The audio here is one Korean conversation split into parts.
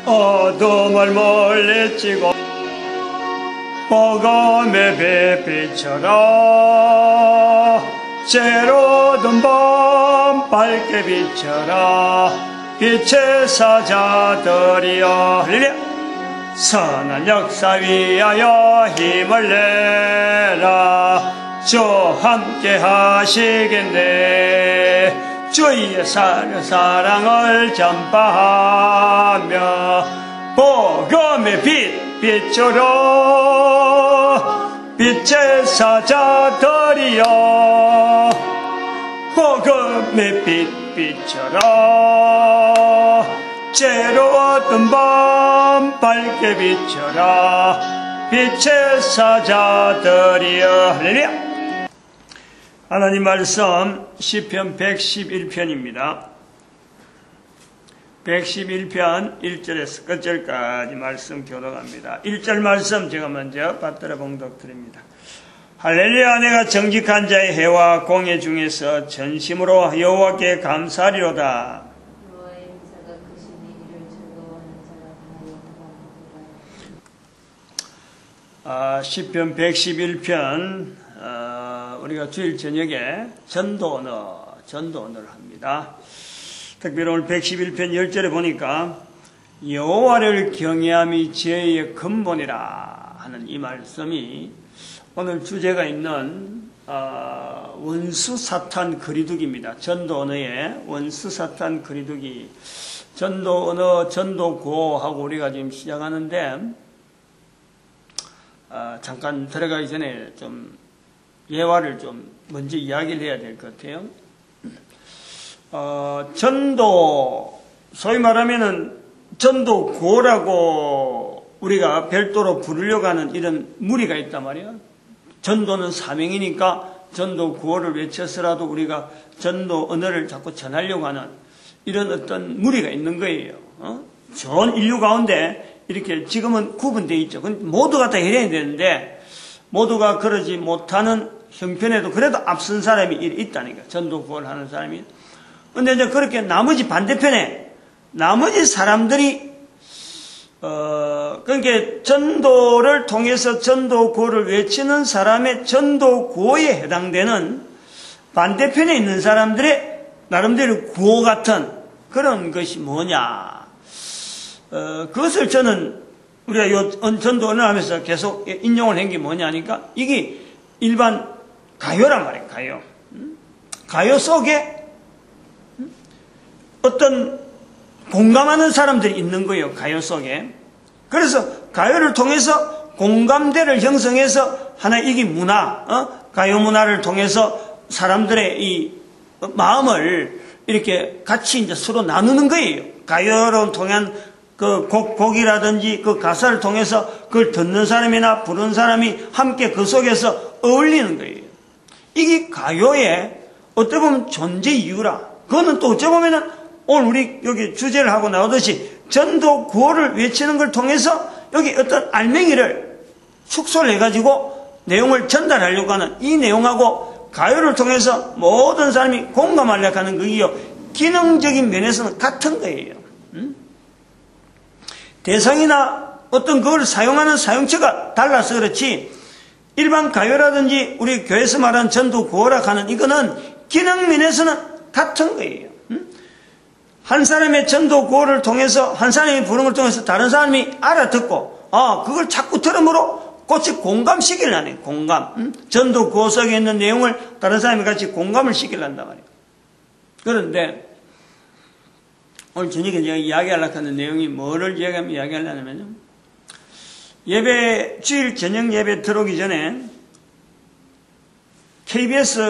어둠을 물리치고 복음의 빛비춰라. 새로운 밤 밝게 비춰라. 빛의 사자들이여 할렐루야. 선한 역사 위하여 힘을 내라. 주 함께 하시겠네. 주의 사랑을 전파하며 복음의 빛 비춰라. 빛의 사자들이여 복음의 빛 비춰라. 새로운 밤 밝게 비춰라. 빛의 사자들이여 할렐루야. 하나님 말씀 시편 111편입니다. 111편 1절에서 끝절까지 말씀 교독합니다. 1절 말씀 제가 먼저 받들어 봉독드립니다. 할렐루야. 내가 정직한 자의 해와 공의 중에서 전심으로 여호와께 감사하리로다. 시편 111편 우리가 주일 저녁에 전도 언어를 합니다. 특별히 오늘 111편 10절에 보니까 여호와를 경외함이 지혜의 근본이라 하는 이 말씀이 오늘 주제가 있는 원수 사탄 거리두기입니다. 전도 언어의 원수 사탄 거리두기. 전도 언어 전도고하고 우리가 지금 시작하는데 잠깐 들어가기 전에 좀 예화를 좀 먼저 이야기를 해야 될 것 같아요. 전도, 소위 말하면은 전도고라고 우리가 별도로 부르려고 하는 이런 무리가 있단 말이에요. 전도는 사명이니까 전도고를 외쳐서라도 우리가 전도 언어를 자꾸 전하려고 하는 이런 어떤 무리가 있는 거예요. 전 인류 가운데 이렇게 지금은 구분되어 있죠. 모두가 다 해야 되는데 모두가 그러지 못하는 형편에도 그래도 앞선 사람이 있다니까. 전도 구원을 하는 사람이. 근데 이제 그렇게 나머지 반대편에 나머지 사람들이 그러니까 전도를 통해서 전도구를 외치는 사람의 전도구에 해당되는 반대편에 있는 사람들의 나름대로 구호 같은 그런 것이 뭐냐. 그것을 저는 우리가 요 전도 언어를 하면서 계속 인용을 한 게 뭐냐니까 이게 일반 가요란 말이에요. 가요. 가요 속에 어떤 공감하는 사람들이 있는 거예요. 가요 속에. 그래서 가요를 통해서 공감대를 형성해서 하나의 이게 문화, 가요 문화를 통해서 사람들의 이 마음을 이렇게 같이 이제 서로 나누는 거예요. 가요로 통한 그 곡이라든지 그 가사를 통해서 그걸 듣는 사람이나 부르는 사람이 함께 그 속에서 어울리는 거예요. 이게 가요의 어떻게 보면 존재 이유라. 그거는 또 어찌 보면은 오늘 우리 여기 주제를 하고 나오듯이 전도 구호를 외치는 걸 통해서 여기 어떤 알맹이를 축소를 해가지고 내용을 전달하려고 하는 이 내용하고 가요를 통해서 모든 사람이 공감하려고 하는 그게요. 기능적인 면에서는 같은 거예요. 대상이나 어떤 그걸 사용하는 사용처가 달라서 그렇지 일반 가요라든지 우리 교회에서 말하는 전도 구호라 하는 이거는 기능면에서는 같은 거예요. 한 사람의 전도 구호를 통해서 한 사람이 부르는 걸 통해서 다른 사람이 알아듣고 그걸 자꾸 들음으로 같이 공감시키려는 공감. 전도 구호 속에 있는 내용을 다른 사람이 같이 공감을 시키려단 말이에요. 그런데 오늘 저녁에 제가 이야기하려고 하는 내용이 뭐를 이야기하려냐면요. 예배, 주일 저녁 예배 들어오기 전에 KBS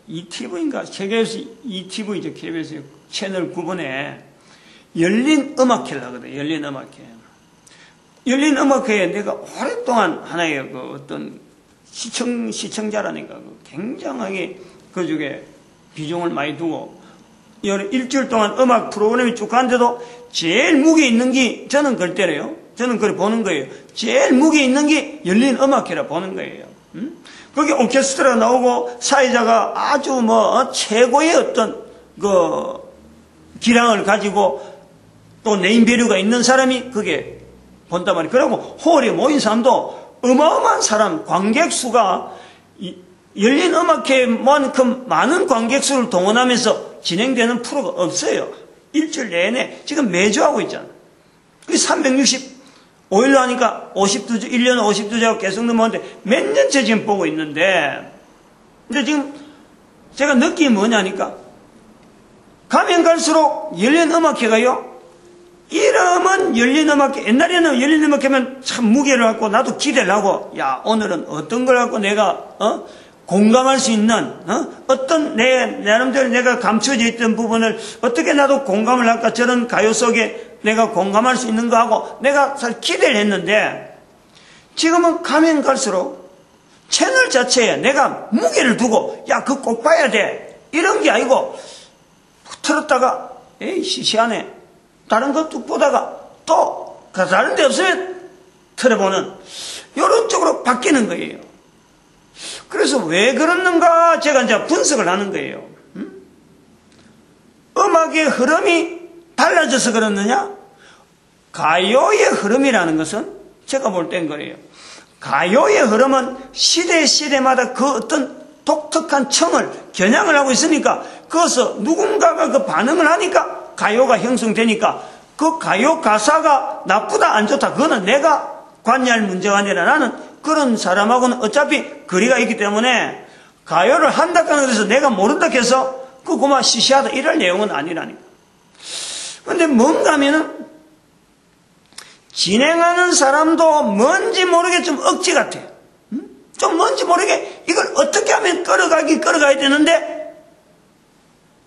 ETV인가? KBS ETV죠. KBS 채널 9번에 열린 음악회를 하거든요. 열린 음악회. 열린 음악회에 내가 오랫동안 하나의 그 어떤 시청자라니까 굉장하게 그 중에 비중을 많이 두고 일주일 동안 음악 프로그램이 쭉 가는데도 제일 무게 있는 게 저는 그때래요. 저는 그걸 보는 거예요. 제일 무게 있는 게 열린 음악회라 보는 거예요. 거기 오케스트라 나오고 사회자가 아주 최고의 어떤 그 기량을 가지고 또 네임밸류가 있는 사람이 그게 본단 말이에요. 그리고 홀에 모인 사람도 어마어마한 사람, 관객 수가 열린 음악회만큼 많은 관객 수를 동원하면서 진행되는 프로가 없어요. 일주일 내내 지금 매주 하고 있잖아요. 365일로 하니까 52주, 1년에 52주가 계속 넘어가는데 몇 년째 지금 보고 있는데, 근데 지금 제가 느낌이 뭐냐니까, 가면 갈수록 열린 음악회가요, 이름은 열린 음악회, 옛날에는 열린 음악회면 참 무게를 갖고 나도 기대를 하고, 야, 오늘은 어떤 걸 갖고 내가, 공감할 수 있는, 어떤 나름대로 내가 감춰져 있던 부분을 어떻게 나도 공감을 할까, 저런 가요 속에 내가 공감할 수 있는 거 하고 내가 사실 기대를 했는데, 지금은 가면 갈수록 채널 자체에 내가 무게를 두고, 야, 그거 꼭 봐야 돼, 이런 게 아니고, 틀었다가, 에이, 시시하네, 다른 거 뚝 보다가 또 다른 데 없으면 틀어보는, 이런 쪽으로 바뀌는 거예요. 그래서 왜 그러는가 제가 이제 분석을 하는 거예요. 음악의 흐름이 달라져서 그렇느냐? 가요의 흐름이라는 것은 제가 볼 땐 그래요. 가요의 흐름은 시대마다 그 어떤 독특한 청을 겨냥을 하고 있으니까, 그것을 누군가가 그 반응을 하니까 가요가 형성되니까, 그 가요 가사가 나쁘다 안 좋다 그거는 내가 관여할 문제가 아니라, 나는 그런 사람하고는 어차피 거리가 있기 때문에 가요를 한다 해서 내가 모른다 해서 그거만 시시하다 이럴 내용은 아니라니까. 그런데 뭔가 하면은 진행하는 사람도 뭔지 모르게 좀 억지 같아. 좀 뭔지 모르게 이걸 어떻게 하면 끌어가야 되는데,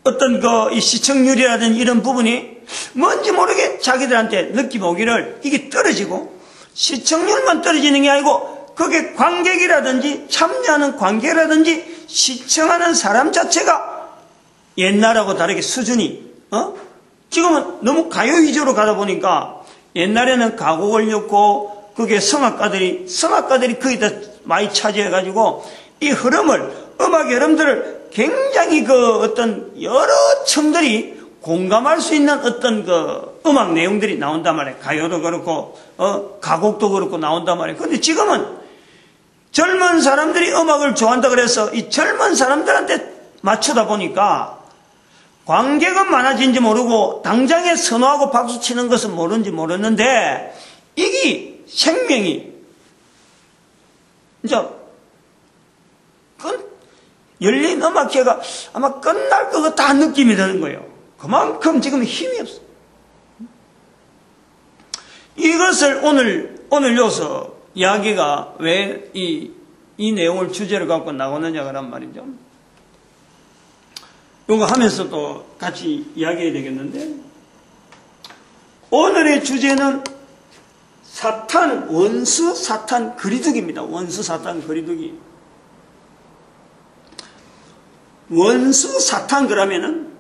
어떤 이 시청률이라든지 이런 부분이 뭔지 모르게 자기들한테 느낌 오기를 이게 떨어지고, 시청률만 떨어지는 게 아니고 그게 관객이라든지 참여하는 관객이라든지 시청하는 사람 자체가 옛날하고 다르게 수준이, 지금은 너무 가요 위주로 가다 보니까, 옛날에는 가곡을 엮고 그게 성악가들이 거의 다 많이 차지해가지고 이 흐름을, 음악의 흐름들을 굉장히 그 어떤 여러 층들이 공감할 수 있는 어떤 그 음악 내용들이 나온단 말이에요. 가요도 그렇고, 가곡도 그렇고 나온단 말이에요. 근데 지금은 젊은 사람들이 음악을 좋아한다 그래서 이 젊은 사람들한테 맞추다 보니까 관객은 많아진지 모르고 당장에 선호하고 박수 치는 것은 모르는지 모르는데, 이게 생명이 이제 열린 음악회가 아마 끝날 것 같다 느낌이 드는 거예요. 그만큼 지금 힘이 없어. 이것을 오늘 여기서 이야기가 왜 이 내용을 주제로 갖고 나오느냐 그란 말이죠. 이거 하면서 또 같이 이야기해야 되겠는데, 오늘의 주제는 원수 사탄 거리두기입니다. 원수 사탄 거리두기. 원수 사탄 그러면은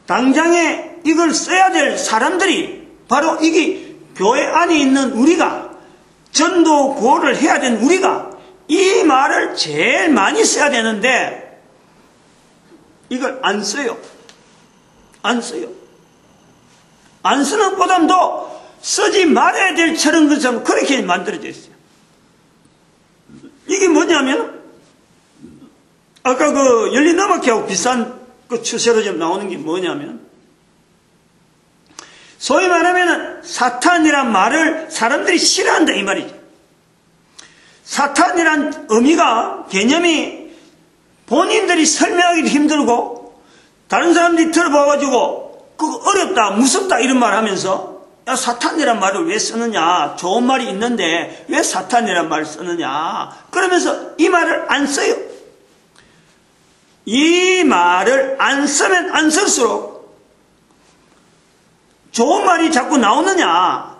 당장에 이걸 써야 될 사람들이 바로 이게 교회 안에 있는 우리가, 전도 구호를 해야 되는 우리가 이 말을 제일 많이 써야 되는데 이걸 안 써요. 안 써요. 안 쓰는 보담도 쓰지 말아야 될 저런 것처럼 그렇게 만들어져 있어요. 이게 뭐냐면, 아까 그 열린 음악회하고 비슷한 그 추세로 좀 나오는 게 뭐냐면, 소위 말하면 사탄이란 말을 사람들이 싫어한다 이 말이죠. 사탄이란 의미가, 개념이 본인들이 설명하기도 힘들고 다른 사람들이 들어봐가지고 그거 어렵다 무섭다 이런 말 하면서, 야, 사탄이란 말을 왜 쓰느냐, 좋은 말이 있는데 왜 사탄이란 말을 쓰느냐 그러면서 이 말을 안 써요. 이 말을 안 쓰면 안 쓸수록 좋은 말이 자꾸 나오느냐,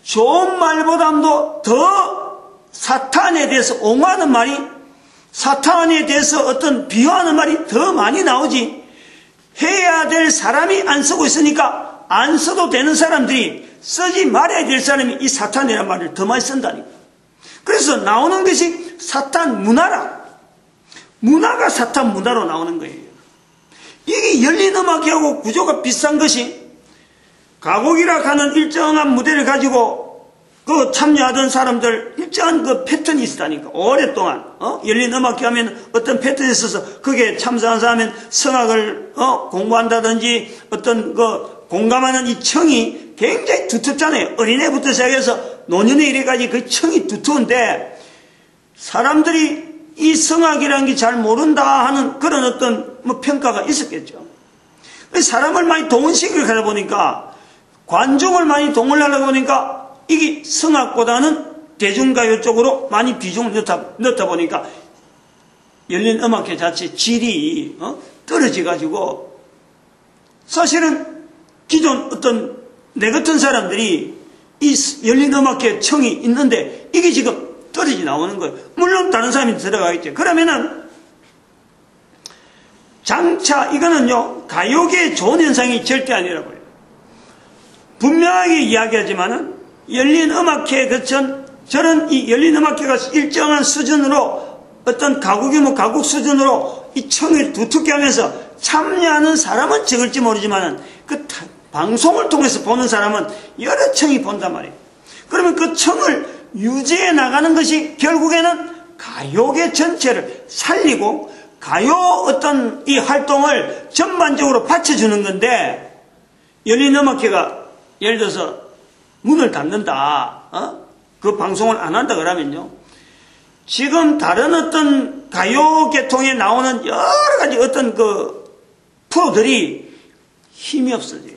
좋은 말보다도 더 사탄에 대해서 옹호하는 말이, 사탄에 대해서 어떤 비호하는 말이 더 많이 나오지, 해야 될 사람이 안 쓰고 있으니까 안 써도 되는 사람들이, 쓰지 말아야 될 사람이 이 사탄이라는 말을 더 많이 쓴다니까. 그래서 나오는 것이 사탄 문화라. 문화가 사탄 문화로 나오는 거예요. 이게 열린 음악회하고 구조가 비슷한 것이, 가곡이라 하는 일정한 무대를 가지고 그 참여하던 사람들 일정한 그 패턴이 있었다니까. 오랫동안 열린 음악회 하면 어떤 패턴이 있어서 거기에 참석한 사람은 성악을 공부한다든지 어떤 그 공감하는 이 청이 굉장히 두텁잖아요. 어린애부터 시작해서 노년에 이래까지 그 청이 두터운데 사람들이 이 성악이라는 게 잘 모른다 하는 그런 어떤 평가가 있었겠죠. 사람을 많이 동원시키려 하다 보니까 관중을 많이 동원하려다 보니까 이게 성악보다는 대중가요 쪽으로 많이 비중을 넣다 보니까 열린 음악회 자체 질이 떨어져 가지고 사실은 기존 어떤 내 같은 사람들이 이 열린 음악회 청이 있는데 이게 지금 떨어져 나오는 거예요. 물론 다른 사람이 들어가겠죠. 그러면은 장차 이거는요 가요계의 좋은 현상이 절대 아니라고요. 분명하게 이야기하지만은 열린 음악회에 거친 저런 이 열린 음악회가 일정한 수준으로 어떤 가국 수준으로 이 청을 두텁게 하면서 참여하는 사람은 적을지 모르지만은 그 방송을 통해서 보는 사람은 여러 청이 본단 말이에요. 그러면 그 청을 유지해 나가는 것이 결국에는 가요계 전체를 살리고 가요 어떤 이 활동을 전반적으로 받쳐주는 건데 열린 음악회가 예를 들어서 문을 닫는다, 그 방송을 안 한다 그러면요. 지금 다른 어떤 가요 계통에 나오는 여러 가지 어떤 그 프로들이 힘이 없어져요.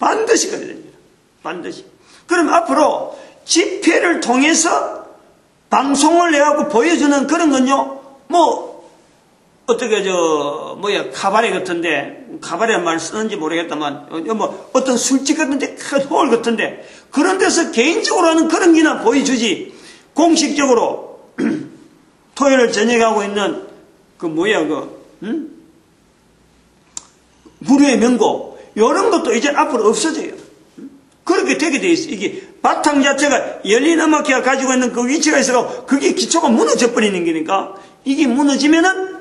반드시 그래야 됩니다. 반드시. 그럼 앞으로 집회를 통해서 방송을 해갖고 보여주는 그런 건요, 카바레 같은데, 카바레란 말 쓰는지 모르겠다만, 어떤 술집 같은데, 큰 홀 같은데, 그런 데서 개인적으로 하는 그런 기나 보여주지, 공식적으로, 토요일 저녁에 하고 있는, 무료의 명곡, 이런 것도 이제 앞으로 없어져요. 그렇게 되게 돼 있어. 이게 바탕 자체가 열린 음악회가 가지고 있는 그 위치가 있어서 그게 기초가 무너져 버리는 거니까 이게 무너지면은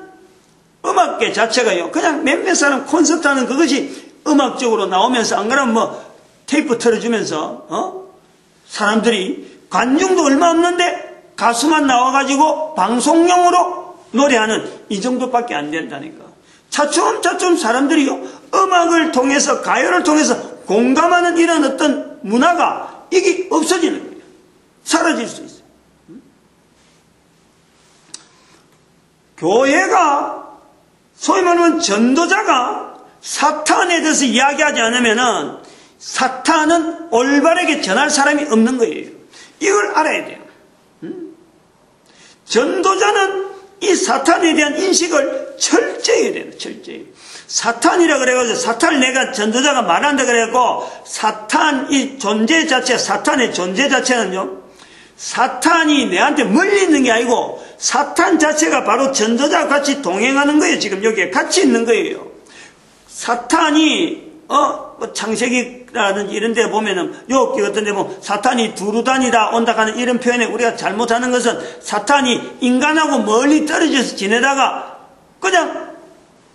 음악계 자체가요. 그냥 몇몇 사람 콘서트 하는 그것이 음악적으로 나오면서 안 그러면 테이프 틀어주면서 사람들이 관중도 얼마 없는데 가수만 나와가지고 방송용으로 노래하는 이 정도밖에 안 된다니까. 차츰차츰 사람들이요. 음악을 통해서 가요를 통해서 공감하는 이런 어떤 문화가 이게 없어지는 거예요. 사라질 수 있어요. 교회가 소위 말하면 전도자가 사탄에 대해서 이야기하지 않으면은 사탄은 올바르게 전할 사람이 없는 거예요. 이걸 알아야 돼요. 전도자는 이 사탄에 대한 인식을 철저히 해야 돼요. 철저히. 사탄이라 그래가지고 사탄을 내가 전도자가 말한다 그래갖고 사탄 이 존재 자체, 사탄의 존재 자체는요, 사탄이 내한테 멀리 있는 게 아니고 사탄 자체가 바로 전도자와 같이 동행하는 거예요. 지금 여기에 같이 있는 거예요. 사탄이 창세기라든지 이런 데 보면은 욥기 같은 데 보면 사탄이 두루 다니다 온다 하는 이런 표현에 우리가 잘못하는 것은 사탄이 인간하고 멀리 떨어져서 지내다가 그냥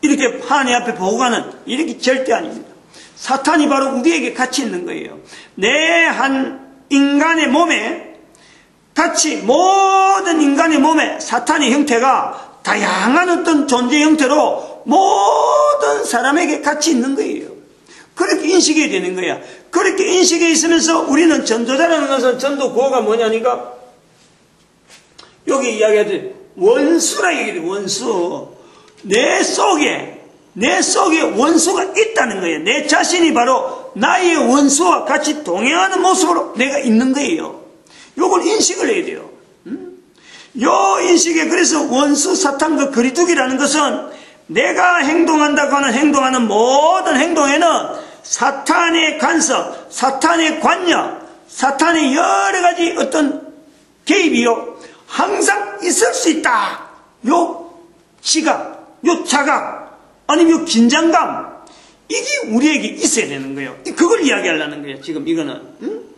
이렇게 하나님 앞에 보고 가는 이렇게 절대 아닙니다. 사탄이 바로 우리에게 같이 있는 거예요. 내 한 인간의 몸에 같이 모든 인간의 몸에 사탄의 형태가 다양한 어떤 존재 형태로 모든 사람에게 같이 있는 거예요. 그렇게 인식해야 되는 거야. 그렇게 인식해 있으면서 우리는 전도자라는 것은 전도 구호가 뭐냐니까 여기 이야기하듯 원수라 얘기해. 원수. 내 속에 원수가 있다는 거예요. 내 자신이 바로 나의 원수와 같이 동행하는 모습으로 내가 있는 거예요. 요걸 인식을 해야 돼요. 요 인식에 그래서 원수 사탄과 거리두기라는 것은 내가 행동한다고 하는 행동하는 모든 행동에는 사탄의 간섭, 사탄의 관여, 사탄의 여러 가지 어떤 개입이요 항상 있을 수 있다. 요 지각, 요 자각, 아니면 요 긴장감, 이게 우리에게 있어야 되는 거예요. 그걸 이야기하려는 거예요. 지금 이거는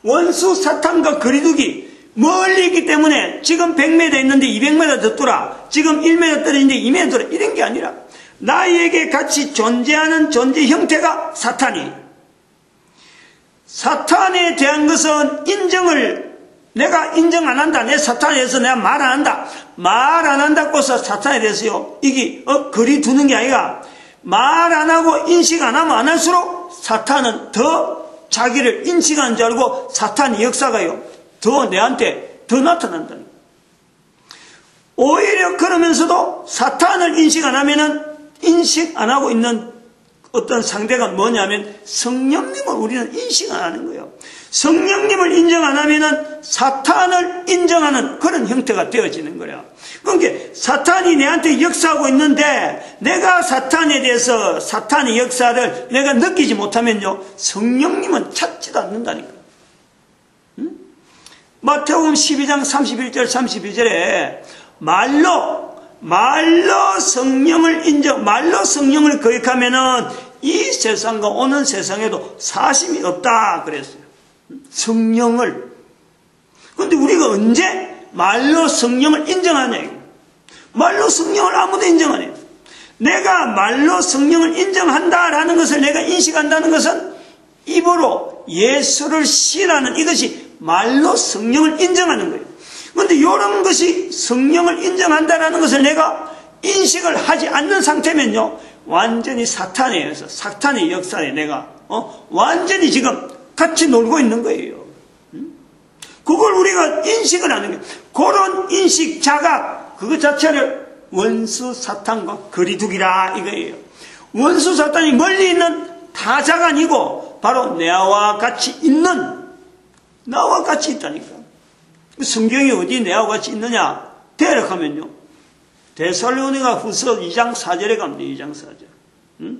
원수 사탄과 거리두기, 멀리 있기 때문에 지금 100m 있는데 200m 더 지금 1m 떨어지는데 2m 이런 게 아니라 나에게 같이 존재하는 존재 형태가 사탄이, 사탄에 대한 것은 내가 인정 안 한다. 내 사탄에 대해서 내가 말 안 한다. 말 안 한다고 해서 사탄에 대해서요. 이게 거리 두는 게 아니라 말 안 하고 인식 안 하면 안 할수록 사탄은 더 자기를 인식하는 줄 알고 사탄의 역사가요. 더 내한테 더 나타난다는 거예요. 오히려 그러면서도 사탄을 인식 안 하면은 인식 안 하고 있는 어떤 상대가 뭐냐면 성령님을 우리는 인식 안 하는 거예요. 성령님을 인정 안 하면은 사탄을 인정하는 그런 형태가 되어지는 거예요. 그러니까 사탄이 내한테 역사하고 있는데 내가 사탄에 대해서 사탄의 역사를 내가 느끼지 못하면요. 성령님은 찾지도 않는다니까. 응? 마태복음 12장 31절 32절에 말로 성령을 거역하면은 이 세상과 오는 세상에도 사심이 없다 그랬어요. 성령을. 그런데 우리가 언제 말로 성령을 인정하냐? 말로 성령을 아무도 인정 안 해요. 내가 말로 성령을 인정한다라는 것을 내가 인식한다는 것은 입으로 예수를 신하는 이것이 말로 성령을 인정하는 거예요. 그런데 이런 것이 성령을 인정한다라는 것을 내가 인식을 하지 않는 상태면요. 완전히 사탄에 의해서 사탄의 역사에 내가 완전히 지금 같이 놀고 있는 거예요. 그걸 우리가 인식을 하는 거예요. 그런 인식, 자각, 그것 자체를 원수 사탄과 거리두기라 이거예요. 원수 사탄이 멀리 있는 타자가 아니고 바로 나와 같이 있다니까. 성경이 어디 내와 같이 있느냐? 대략하면요. 데살로니가 후서 2장 4절에 갑니다. 2장 4절.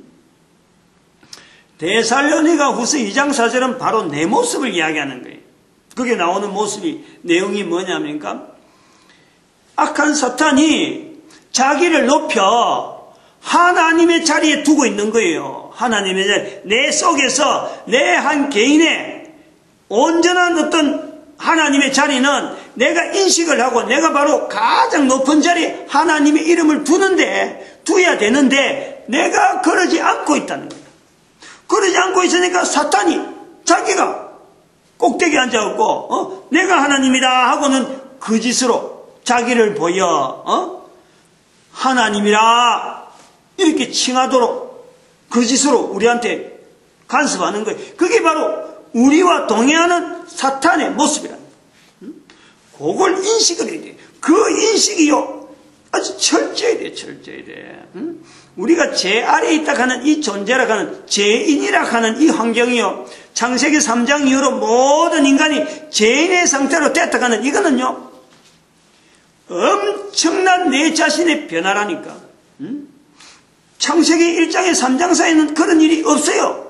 데살로니가 후서 2장 4절은 바로 내 모습을 이야기하는 거예요. 거기에 나오는 모습이, 내용이 뭐냐면요. 악한 사탄이 자기를 높여 하나님의 자리에 두고 있는 거예요. 하나님의 자리. 내 속에서 내 한 개인의 온전한 어떤 하나님의 자리는 내가 인식을 하고 내가 바로 가장 높은 자리에 하나님의 이름을 두어야 되는데 내가 그러지 않고 있다는 거예요. 그러지 않고 있으니까 사탄이 자기가 꼭대기에 앉아갖고 내가 하나님이다 하고는 거짓으로 자기를 보여 하나님이라 이렇게 칭하도록 거짓으로 우리한테 간섭하는 거예요. 그게 바로 우리와 동행하는 사탄의 모습이라는 거예요. 그걸 인식을 해야 돼요. 그 인식이요 아주 철저해야 돼요. 철저해야 돼. 우리가 제 아래에 있다 하는 이 존재라 하는 죄인이라 하는 이 환경이요. 창세기 3장 이후로 모든 인간이 죄인의 상태로 됐다 하는 이거는요. 엄청난 내 자신의 변화라니까. 창세기 1장에 3장 사이에는 그런 일이 없어요.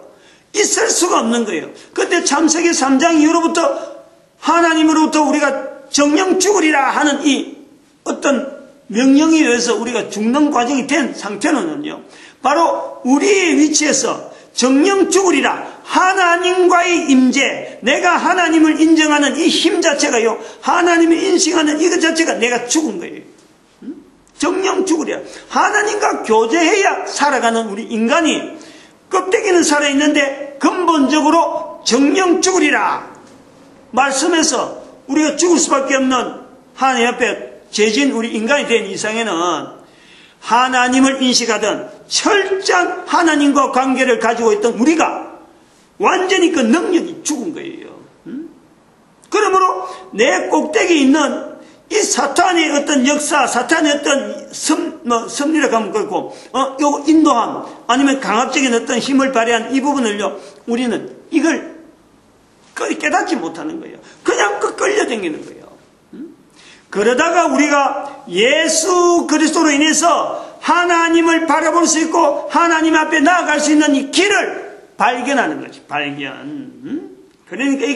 있을 수가 없는 거예요. 그런데 창세기 3장 이후로부터 하나님으로부터 우리가 정령 죽으리라 하는 이 어떤 명령에 의해서 우리가 죽는 과정이 된 상태는요. 바로 우리의 위치에서 정령 죽으리라 하나님과의 임재, 내가 하나님을 인정하는 이 힘 자체가요. 하나님을 인식하는 이것 자체가 내가 죽은 거예요. 정령 죽으리라. 하나님과 교제해야 살아가는 우리 인간이 껍데기는 살아있는데 근본적으로 정령 죽으리라 말씀에서 우리가 죽을 수밖에 없는 하나님 앞에 죄진 우리 인간이 된 이상에는 하나님을 인식하던 철저한 하나님과 관계를 가지고 있던 우리가 완전히 그 능력이 죽은 거예요. 그러므로 내 꼭대기에 있는 이 사탄의 어떤 역사, 사탄의 어떤 섭리라고 하면 그렇고, 요 인도함, 아니면 강압적인 어떤 힘을 발휘한 이 부분을요, 우리는 이걸 깨닫지 못하는 거예요. 그냥 끌려다니는 거예요. 그러다가 우리가 예수 그리스도로 인해서 하나님을 바라볼 수 있고, 하나님 앞에 나아갈 수 있는 이 길을 발견하는 거지, 발견. 그러니까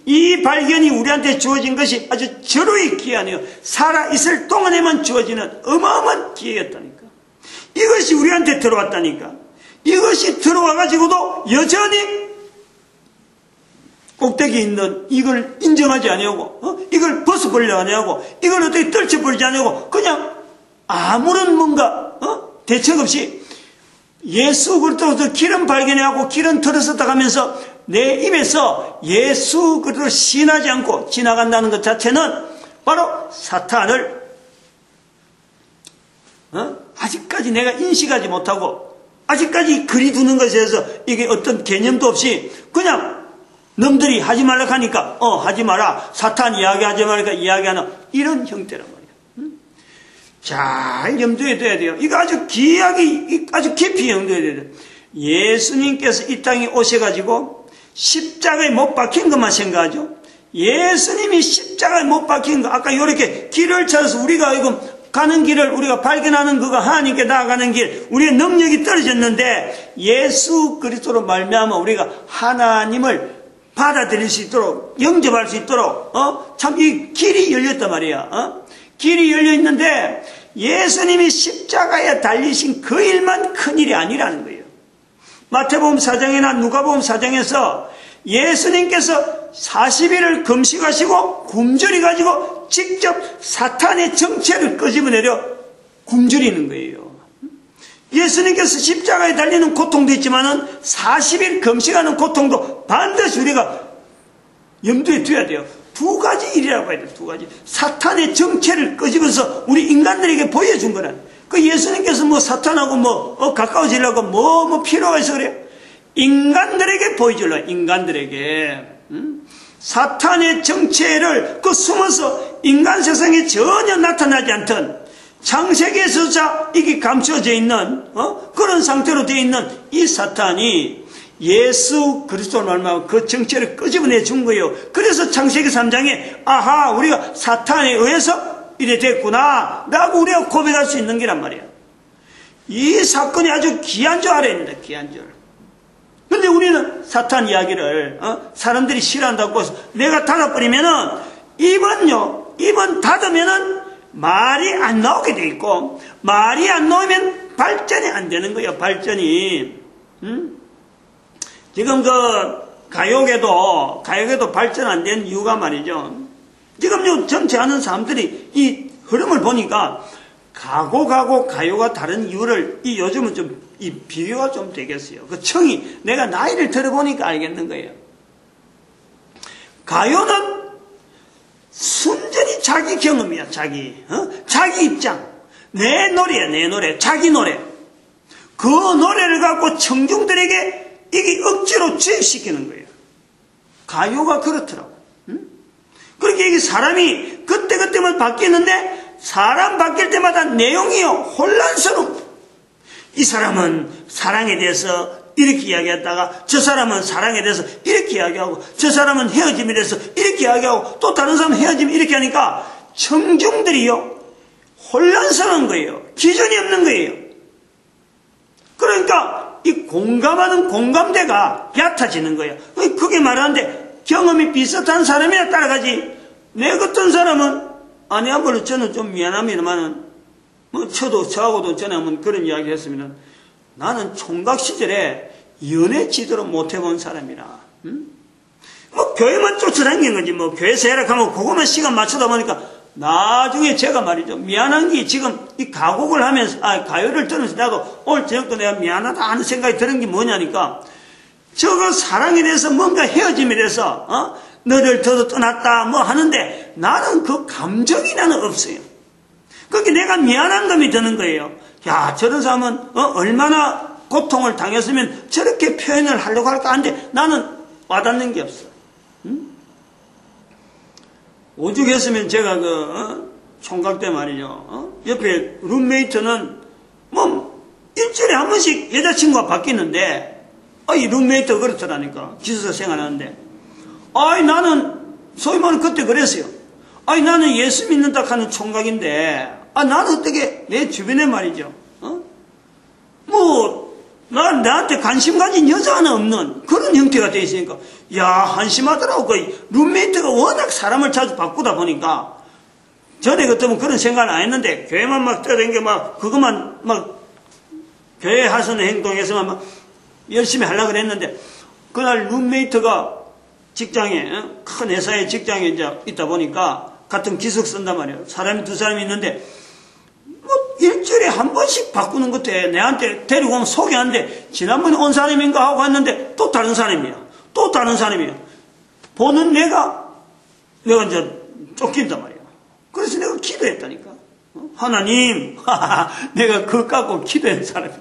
이 발견이 우리한테 주어진 것이 아주 절호의 기회네요. 살아있을 동안에만 주어지는 어마어마한 기회였다니까. 이것이 우리한테 들어왔다니까. 이것이 들어와가지고도 여전히 꼭대기에 있는 이걸 인정하지 아니하고, 이걸 벗어버리려 아니하고, 이걸 어떻게 떨쳐버리지 아니하고, 그냥 아무런 뭔가 대책 없이 예수 그리스도로서 길은 발견해하고 길은 들어섰다 하면서 내 입에서 예수 그리스도를 시인하지 않고 지나간다는 것 자체는 바로 사탄을 아직까지 내가 인식하지 못하고 아직까지 그리 두는 것에 대해서 이게 어떤 개념도 없이 그냥 놈들이 하지 말라 하니까 하지 마라. 사탄 이야기하지 말니까 이야기하는 이런 형태란 말이야. 잘 염두에 둬야 돼요. 이거 아주 귀하게 아주 깊이 염두에 둬야 돼요. 예수님께서 이 땅에 오셔가지고 십자가에 못 박힌 것만 생각하죠. 예수님이 십자가에 못 박힌 거 아까 이렇게 길을 찾아서 우리가 이거 가는 길을 우리가 발견하는 그거 하나님께 나아가는 길 우리의 능력이 떨어졌는데 예수 그리스도로 말미암아 우리가 하나님을 받아들일 수 있도록 영접할 수 있도록 참 이 길이 열렸단 말이야. 길이 열려 있는데 예수님이 십자가에 달리신 그 일만 큰 일이 아니라는 거예요. 마태복음 4장이나 누가복음 4장에서 예수님께서 40일을 금식하시고 굶주려 가지고 직접 사탄의 정체를 끄집어내려 굶주리는 거예요. 예수님께서 십자가에 달리는 고통도 있지만은 40일 금식하는 고통도 반드시 우리가 염두에 둬야 돼요. 두 가지 일이라고 해야 돼요. 두 가지. 사탄의 정체를 끄집어서 우리 인간들에게 보여준 거란. 그 예수님께서 뭐 사탄하고 가까워지려고 뭐 필요가 있어 그래요? 인간들에게 보여줄라. 인간들에게. 사탄의 정체를 숨어서 인간 세상에 전혀 나타나지 않던 창세기에서자 이게 감춰져 있는 그런 상태로 되어 있는 이 사탄이 예수 그리스도를 말하면 그 정체를 끄집어내 준 거예요. 그래서 창세기 3장에 아하 우리가 사탄에 의해서 이래 됐구나 라고 우리가 고백할 수 있는 게란 말이야. 이 사건이 아주 귀한 줄 알아야 된다. 귀한 줄. 근데 우리는 사탄 이야기를 사람들이 싫어한다고 해서 내가 닫아버리면은 입은 닫으면은 말이 안 나오게 돼 있고 말이 안 나오면 발전이 안 되는 거예요. 발전이. 지금 가요계도 발전 안 된 이유가 말이죠. 지금 전체 하는 사람들이 이 흐름을 보니까 가고 가요가 다른 이유를 요즘은 좀 이 비교가 좀 되겠어요. 그 청이 내가 나이를 들어보니까 알겠는 거예요. 가요는 순전히 자기 경험이야. 자기 입장. 내 노래야. 내 노래. 자기 노래. 그 노래를 갖고 청중들에게 이게 억지로 주입시키는 거예요. 가요가 그렇더라고. 그렇게 이게 사람이 그때만 바뀌는데 사람 바뀔 때마다 내용이요 혼란스러워. 이 사람은 사랑에 대해서 이렇게 이야기했다가 저 사람은 사랑에 대해서 이렇게 이야기하고 저 사람은 헤어짐에 대해서 이렇게 이야기하고 또 다른 사람은 헤어짐 이렇게 하니까 청중들이요 혼란스러운 거예요. 기준이 없는 거예요. 그러니까 이 공감하는 공감대가 얕아지는 거예요. 그게 말하는데 경험이 비슷한 사람이나 따라가지 내 같은 사람은 아니야말로 저는 좀 미안합니다만은 저하고도 전에 한번 그런 이야기 했으면 나는 총각 시절에 연애 지도를 못 해본 사람이라. 교회만 쫓아다니는 거지. 교회에서 해라 하면 그것만 시간 맞추다 보니까 나중에 제가 말이죠. 미안한 게 지금 이 가곡을 하면서, 가요를 들으면서 나도 오늘 저녁도 내가 미안하다 하는 생각이 드는 게 뭐냐니까 저거 사랑에 대해서 뭔가 헤어짐에 대해서, 너를 더도 떠났다 하는데 나는 그 감정이 나는 없어요. 그렇게 내가 미안한 감이 드는 거예요. 야, 저런 사람은 얼마나 고통을 당했으면 저렇게 표현을 하려고 할까 하는데 나는 와닿는 게 없어. 오죽했으면 제가 총각 때 말이죠. 옆에 룸메이트는 일주일에 한 번씩 여자친구가 바뀌는데 이 룸메이트가 그렇더라니까. 기숙사 생활하는데 나는 소위 말하면 그때 그랬어요. 나는 예수 믿는다 하는 총각인데 나는 어떻게 내 주변에 말이죠. 나한테 관심 가진 여자 하나 없는 그런 형태가 되어 있으니까 야 한심하더라고. 그 룸메이트가 워낙 사람을 자주 바꾸다 보니까 전에 그때는 그런 생각을 안 했는데 교회만 막 떠다니게 그것만 교회 하서는 행동에서만 막 열심히 하려고 그랬는데 그날 룸메이트가 직장에 큰 회사의 직장에 이제 있다 보니까 같은 기숙 쓴단 말이에요. 사람이 두 사람이 있는데 일주일에 한 번씩 바꾸는 것도 내한테 데리고 오면 소개하는데 지난번에 온 사람인가 하고 왔는데 또 다른 사람이야. 또 다른 사람이에요. 보는 내가 이제 쫓긴단 말이야. 그래서 내가 기도했다니까. 하나님, 내가 그거 갖고 기도한 사람이야.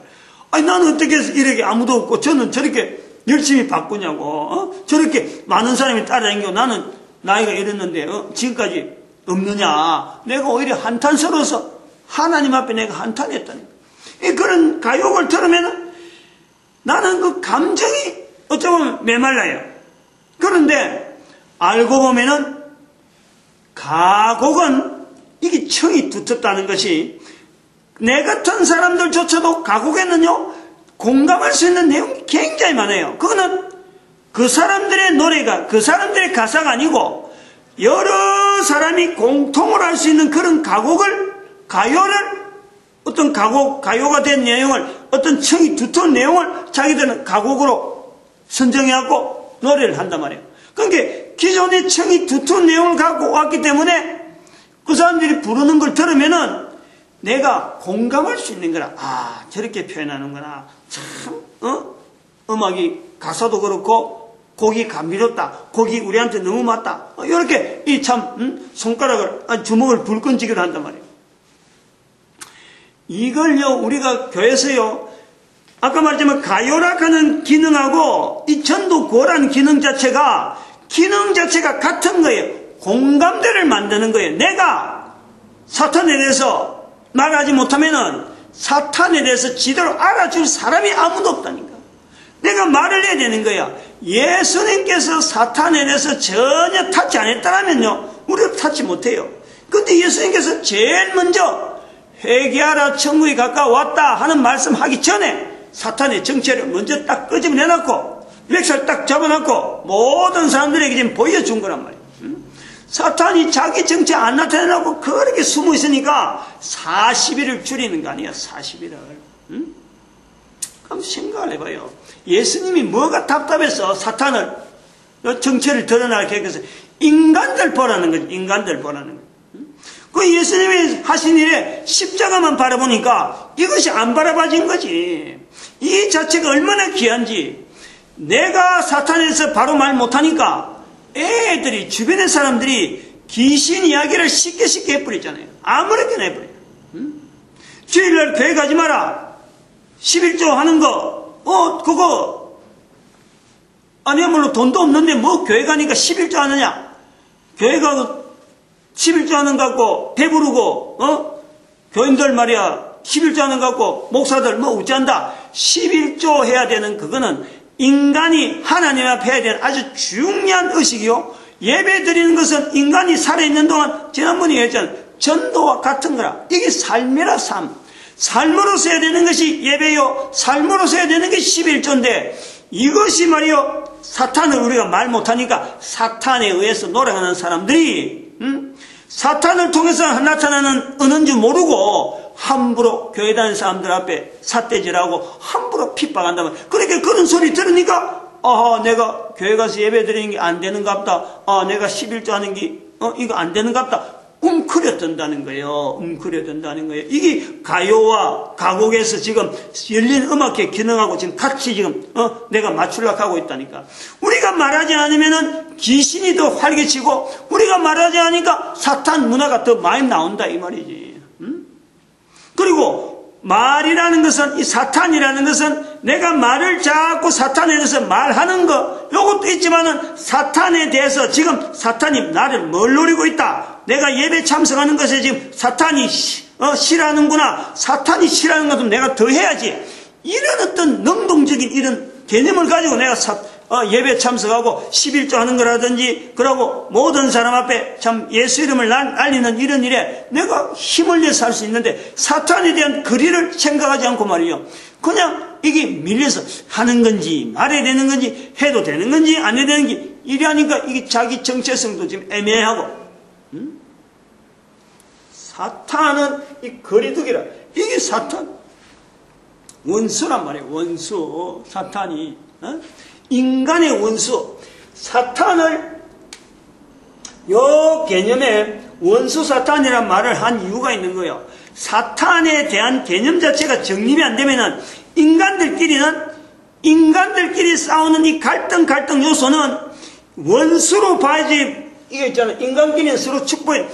아니, 나는 어떻게 해서 이렇게 아무도 없고, 저는 저렇게 열심히 바꾸냐고, 저렇게 많은 사람이 따라다니고, 나는 나이가 이랬는데, 지금까지 없느냐. 내가 오히려 한탄스러워서 하나님 앞에 내가 한탄했다니까. 그런 가욕을 들으면 나는 그 감정이 어쩌면 메말라요. 그런데 알고 보면은 가곡은 이게 청이 두텁다는 것이 내 같은 사람들조차도 가곡에는요 공감할 수 있는 내용이 굉장히 많아요. 그거는 그 사람들의 노래가 그 사람들의 가사가 아니고 여러 사람이 공통으로 할 수 있는 그런 가곡을 가요를 어떤 가요가 된 내용을 어떤 청이 두터운 내용을 자기들은 가곡으로 선정해갖고 노래를 한단 말이에요. 그러니까 기존의 청이 두터운 내용을 갖고 왔기 때문에 그 사람들이 부르는 걸 들으면은 내가 공감할 수 있는 거라. 아, 저렇게 표현하는구나. 참, 음악이 가사도 그렇고 곡이 감미롭다. 곡이 우리한테 너무 맞다. 이렇게 이 참 손가락을 주먹을 불끈지기로 한단 말이에요. 이걸요 우리가 교회에서요 아까 말했지만 가요락하는 기능하고 이 전도구호라는 기능 자체가 같은 거예요. 공감대를 만드는 거예요. 내가 사탄에 대해서 말하지 못하면은 사탄에 대해서 제대로 알아줄 사람이 아무도 없다니까. 내가 말을 해야 되는 거야. 예수님께서 사탄에 대해서 전혀 타치 안 했다면요 우리가 타치 못해요. 근데 예수님께서 제일 먼저 회개하라 천국이 가까웠다 하는 말씀 하기 전에 사탄의 정체를 먼저 딱 끄집어내놓고 멱살 딱 잡아놓고 모든 사람들에게 지금 보여준 거란 말이에요. 사탄이 자기 정체 안 나타내놓고 그렇게 숨어 있으니까 40일을 줄이는 거 아니야. 40일을. 그럼 생각을 해봐요. 예수님이 뭐가 답답해서 사탄을 정체를 드러나게 해서 인간들 보라는 거지. 인간들 보라는 거지. 그 예수님이 하신 일에 십자가만 바라보니까 이것이 안 바라봐진 거지. 이 자체가 얼마나 귀한지. 내가 사탄에서 바로 말 못하니까 애들이 주변의 사람들이 귀신 이야기를 쉽게 해버리잖아요. 아무렇게나 해버려요. 주일날 교회 가지 마라. 11조 하는 거 그거 아니야 물론 돈도 없는데 뭐 교회 가니까 11조 하느냐. 교회 가고 11조 하는 거 갖고 배부르고 교인들 말이야 11조 하는 거 갖고 목사들 뭐 우짜한다. 11조 해야 되는 그거는 인간이 하나님 앞에 해야 되는 아주 중요한 의식이요. 예배 드리는 것은 인간이 살아있는 동안 지난번에 얘기했잖아요. 전도와 같은 거라. 이게 삶이라 삶. 삶으로서 해야 되는 것이 예배요. 삶으로서 해야 되는 것이 11조인데 이것이 말이요. 사탄을 우리가 말 못하니까 사탄에 의해서 놀아가는 사람들이 사탄을 통해서 나타나는 은은 줄 모르고 함부로 교회 다니는 사람들 앞에 삿대질하고 함부로 핍박한다면 그러니까 그런 소리 들으니까 내가 교회 가서 예배 드리는 게 안 되는갑다. 내가 11조 하는 게 이거 안 되는갑다. 웅크려든다는 거예요. 웅크려든다는 거예요. 이게 가요와 가곡에서 지금 열린 음악회 기능하고 지금 같이 지금 내가 맞추려고 하고 있다니까. 우리가 말하지 않으면은 귀신이 더 활개치고 우리가 말하지 않으니까 사탄 문화가 더 많이 나온다 이 말이지. 그리고 말이라는 것은 이 사탄이라는 것은 내가 말을 자꾸 사탄에 대해서 말하는 거 요것도 있지만은 사탄에 대해서 지금 사탄이 나를 뭘 노리고 있다. 내가 예배 참석하는 것에 지금 사탄이 싫어하는구나. 사탄이 싫어하는 것도 내가 더 해야지. 이런 어떤 능동적인 이런 개념을 가지고 내가 예배 참석하고 11조 하는 거라든지 그러고 모든 사람 앞에 참 예수 이름을 알리는 이런 일에 내가 힘을 내서 할 수 있는데 사탄에 대한 거리를 생각하지 않고 말이요. 그냥 이게 밀려서 하는 건지 말해야 되는 건지 해도 되는 건지 안 해야 되는 건지 이래 하니까 이게 자기 정체성도 지금 애매하고 사탄은 이 거리두기라. 이게 사탄 원수란 말이에요. 원수 사탄이 인간의 원수 사탄을 요 개념에 원수 사탄이란 말을 한 이유가 있는 거예요. 사탄에 대한 개념 자체가 정립이 안 되면은 인간들끼리는 인간들끼리 싸우는 이 갈등 요소는 원수로 봐야지. 이게 있잖아요. 인간끼리 서로 축복해야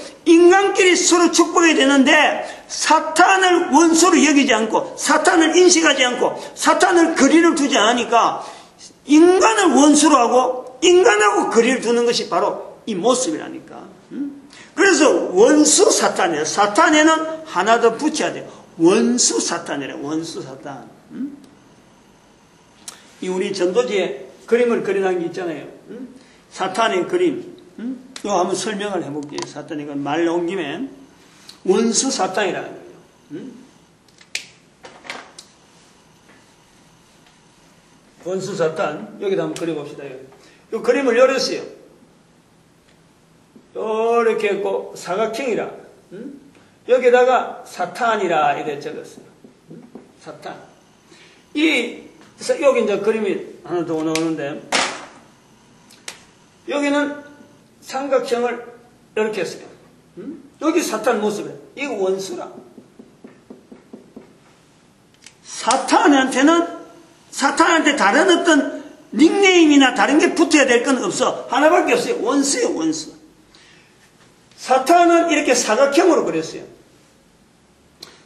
되는데, 사탄을 원수로 여기지 않고, 사탄을 인식하지 않고, 사탄을 거리를 두지 않으니까, 인간을 원수로 하고, 인간하고 거리를 두는 것이 바로 이 모습이라니까. 그래서 원수 사탄이에요. 사탄에는 하나 더 붙여야 돼요. 원수 사탄이래. 원수 사탄. 이 우리 전도지에 그림을 그려놓은 게 있잖아요. 사탄의 그림. 이거 한번 설명을 해볼게요. 사탄이 말 나온 김에 원수 사탄이라는 거예요. 원수 사탄 여기다 한번 그려봅시다. 이 그림을 열었어요. 이렇게 했고 사각형이라. 여기다가 사탄이라 이렇게 적었어요. 사탄. 여기 이제 그림이 하나 더 나오는데, 여기는 삼각형을 이렇게 했어요. 여기 사탄 모습이에요. 이거 원수라. 사탄한테 다른 어떤 닉네임이나 다른 게 붙어야 될 건 없어. 하나밖에 없어요. 원수예요, 원수. 사탄은 이렇게 사각형으로 그렸어요.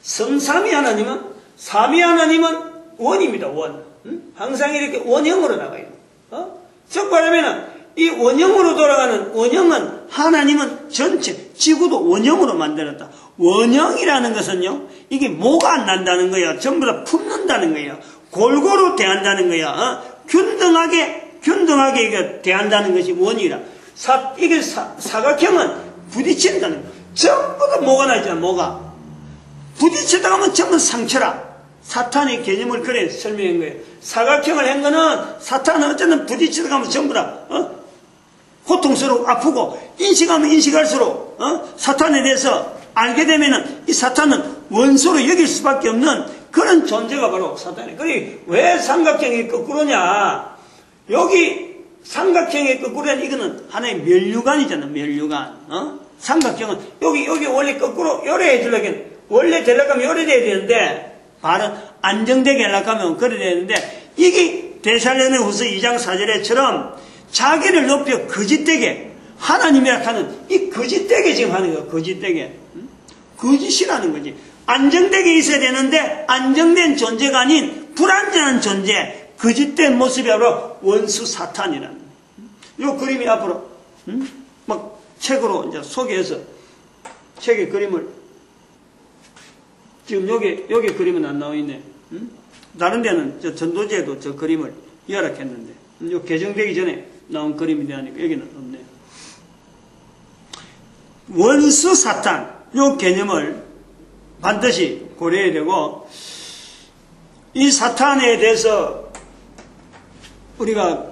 성삼위 하나님은, 삼위 하나님은 원입니다, 원. 항상 이렇게 원형으로 나가요. 즉 말하면은, 이 원형으로 돌아가는, 원형은, 하나님은 전체, 지구도 원형으로 만들었다. 원형이라는 것은요, 이게 뭐가 안 난다는 거야. 전부 다 품는다는 거야. 골고루 대한다는 거야. 균등하게 이거 대한다는 것이 원이라. 이게 사각형은 부딪힌다는 거야. 전부 다 뭐가 나있잖아, 뭐가. 부딪히다 가면 전부 상처라. 사탄의 개념을 그래 설명한 거예요. 사각형을 한 거는, 사탄은 어쨌든 부딪히다 가면 전부 다, 고통스럽고 아프고, 인식하면 인식할수록, 사탄에 대해서 알게 되면은, 이 사탄은 원수로 여길 수밖에 없는 그런 존재가 바로 사탄이에요. 그래, 왜 삼각형이 거꾸로냐? 여기 삼각형이 거꾸로냐? 이거는 하나의 면류관이잖아, 면류관. 삼각형은, 여기 원래 거꾸로 요래 해주려면, 원래 되려면 요래 돼야 되는데, 발은 안정되게 하려면 그래야 되는데, 이게 데살로니가후서 2장 4절에처럼 자기를 높여 거짓되게, 하나님이라 하는 이 거짓되게 지금 하는 거예요. 거짓되게. 거짓이라는 거지. 안정되게 있어야 되는데 안정된 존재가 아닌 불안정한 존재, 거짓된 모습이 바로 원수 사탄이라는 거예요. 이 그림이 앞으로 막 책으로 이제 소개해서 책의 그림을, 지금 여기 그림은 안 나와 있네. 다른 데는 저 전도지에도 저 그림을 열악했는데, 요 개정되기 전에 나온 그림이 되니까 여기는 없네. 원수 사탄, 요 개념을 반드시 고려해야 되고, 이 사탄에 대해서 우리가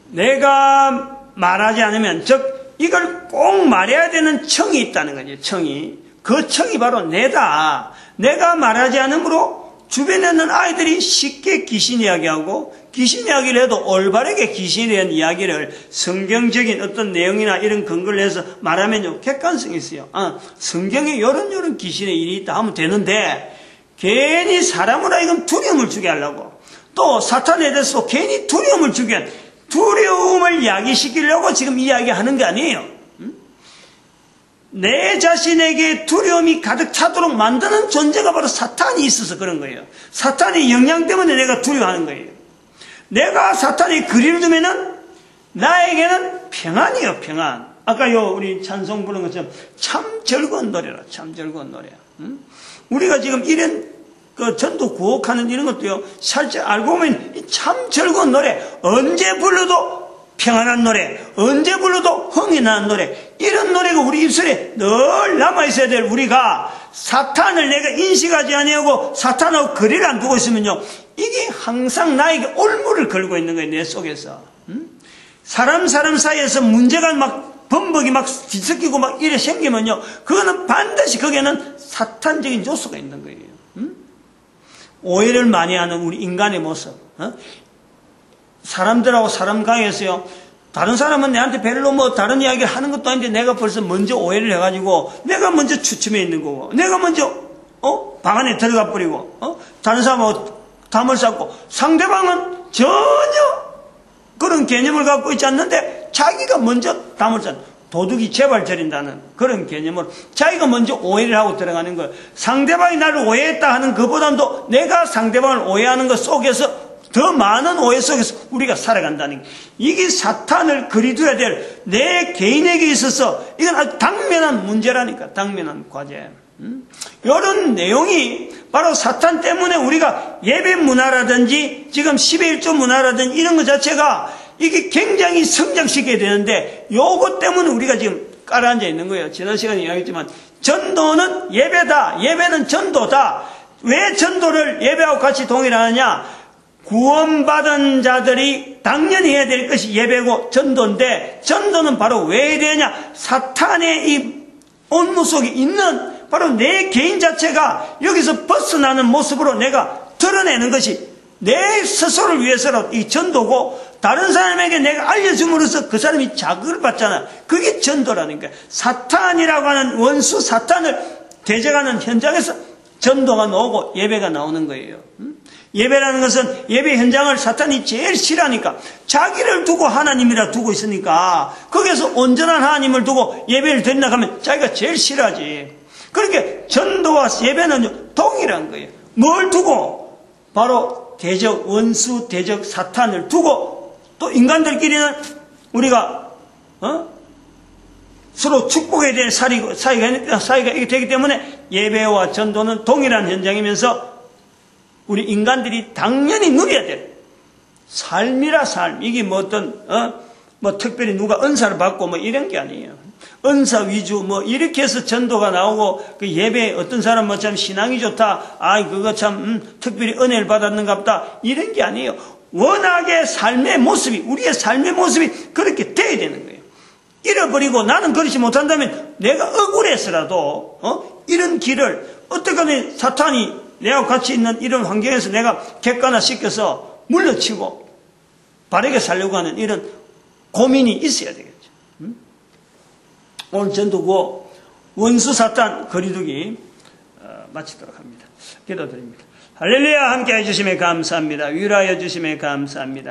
내가 말하지 않으면, 즉 이걸 꼭 말해야 되는 청이 있다는 거죠. 청이. 그 청이 바로 내다. 내가 말하지 않으므로 주변에 있는 아이들이 쉽게 귀신 이야기하고, 귀신 이야기를 해도 올바르게 귀신에 대한 이야기를 성경적인 어떤 내용이나 이런 근거를 해서 말하면요, 객관성이 있어요. 성경에 요런 귀신의 일이 있다 하면 되는데, 괜히 사람을 하여금 두려움을 주게 하려고, 또 사탄에 대해서 괜히 두려움을 주게, 두려움을 야기시키려고 지금 이야기하는 게 아니에요. 내 자신에게 두려움이 가득 차도록 만드는 존재가 바로 사탄이 있어서 그런 거예요. 사탄의 영향 때문에 내가 두려워하는 거예요. 내가 사탄의 거리를 두면은 나에게는 평안이에요, 평안. 아까 우리 찬송 부르는 것처럼 참 즐거운 노래라, 참 즐거운 노래. 우리가 지금 이런 전도 구혹하는 이런 것도요, 살짝 알고 보면 참 즐거운 노래, 언제 불러도 평안한 노래, 언제 불러도 흥이 나는 노래, 이런 노래가 우리 입술에 늘 남아있어야 될 우리가 사탄을 내가 인식하지 아니하고 사탄하고 거리를 안 두고 있으면요, 이게 항상 나에게 올무를 걸고 있는 거예요, 내 속에서. 사람 사이에서 문제가 막 범벅이 막 뒤섞이고 막 이래 생기면요, 그거는 반드시 거기에는 사탄적인 요소가 있는 거예요. 오해를 많이 하는 우리 인간의 모습. 사람들하고 사람 간에서요, 다른 사람은 내한테 별로 뭐 다른 이야기를 하는 것도 아닌데 내가 벌써 먼저 오해를 해가지고 내가 먼저 추첨해 있는 거고, 내가 먼저 방 안에 들어가 버리고, 다른 사람하고 담을 쌓고, 상대방은 전혀 그런 개념을 갖고 있지 않는데, 자기가 먼저 담을 쌓는, 도둑이 재발 저린다는 그런 개념으로 자기가 먼저 오해를 하고 들어가는 거예요. 상대방이 나를 오해했다 하는 것보다도 내가 상대방을 오해하는 것 속에서 더 많은 오해 속에서 우리가 살아간다는 게, 이게 사탄을 거리둬야 될 내 개인에게 있어서 이건 아주 당면한 문제라니까. 당면한 과제. 이런 내용이 바로 사탄 때문에 우리가 예배 문화라든지 지금 10의 1조 문화라든지 이런 것 자체가 이게 굉장히 성장시켜야 되는데, 요것 때문에 우리가 지금 깔아앉아 있는 거예요. 지난 시간에 이야기했지만 전도는 예배다, 예배는 전도다. 왜 전도를 예배하고 같이 동일하느냐? 구원받은 자들이 당연히 해야 될 것이 예배고 전도인데, 전도는 바로 왜 해야 되냐? 사탄의 이 온무 속에 있는 바로 내 개인 자체가 여기서 벗어나는 모습으로 내가 드러내는 것이 내 스스로를 위해서라도 이 전도고, 다른 사람에게 내가 알려줌으로써 그 사람이 자극을 받잖아. 그게 전도라는 거야. 사탄이라고 하는 원수 사탄을 대적하는 현장에서 전도가 나오고 예배가 나오는 거예요. 예배라는 것은, 예배 현장을 사탄이 제일 싫어하니까, 자기를 두고 하나님이라 두고 있으니까 거기에서 온전한 하나님을 두고 예배를 드린다 하면 자기가 제일 싫어하지. 그러니까 전도와 예배는 동일한 거예요. 뭘 두고? 바로 대적, 원수 대적 사탄을 두고, 또 인간들끼리는 우리가 서로 축복해야 될 사이가 되기 때문에 예배와 전도는 동일한 현장이면서 우리 인간들이 당연히 누려야 될 삶이라 삶. 이게 뭐 어떤 뭐 특별히 누가 은사를 받고 뭐 이런 게 아니에요. 은사 위주 뭐 이렇게 해서 전도가 나오고, 그 예배 어떤 사람 뭐 참 신앙이 좋다, 그거 참 특별히 은혜를 받았는가 보다, 이런 게 아니에요. 워낙에 삶의 모습이, 우리의 삶의 모습이 그렇게 돼야 되는 거예요. 잃어버리고 나는 그렇지 못한다면 내가 억울해서라도 이런 길을 어떻게 하면 사탄이 내가 같이 있는 이런 환경에서 내가 객관화시켜서 물러치고 바르게 살려고 하는 이런 고민이 있어야 되겠죠. 오늘 전도고 원수 사탄 거리두기 마치도록 합니다. 기도드립니다. 할렐루야. 함께 해주심에 감사합니다. 위로하여 주심에 감사합니다.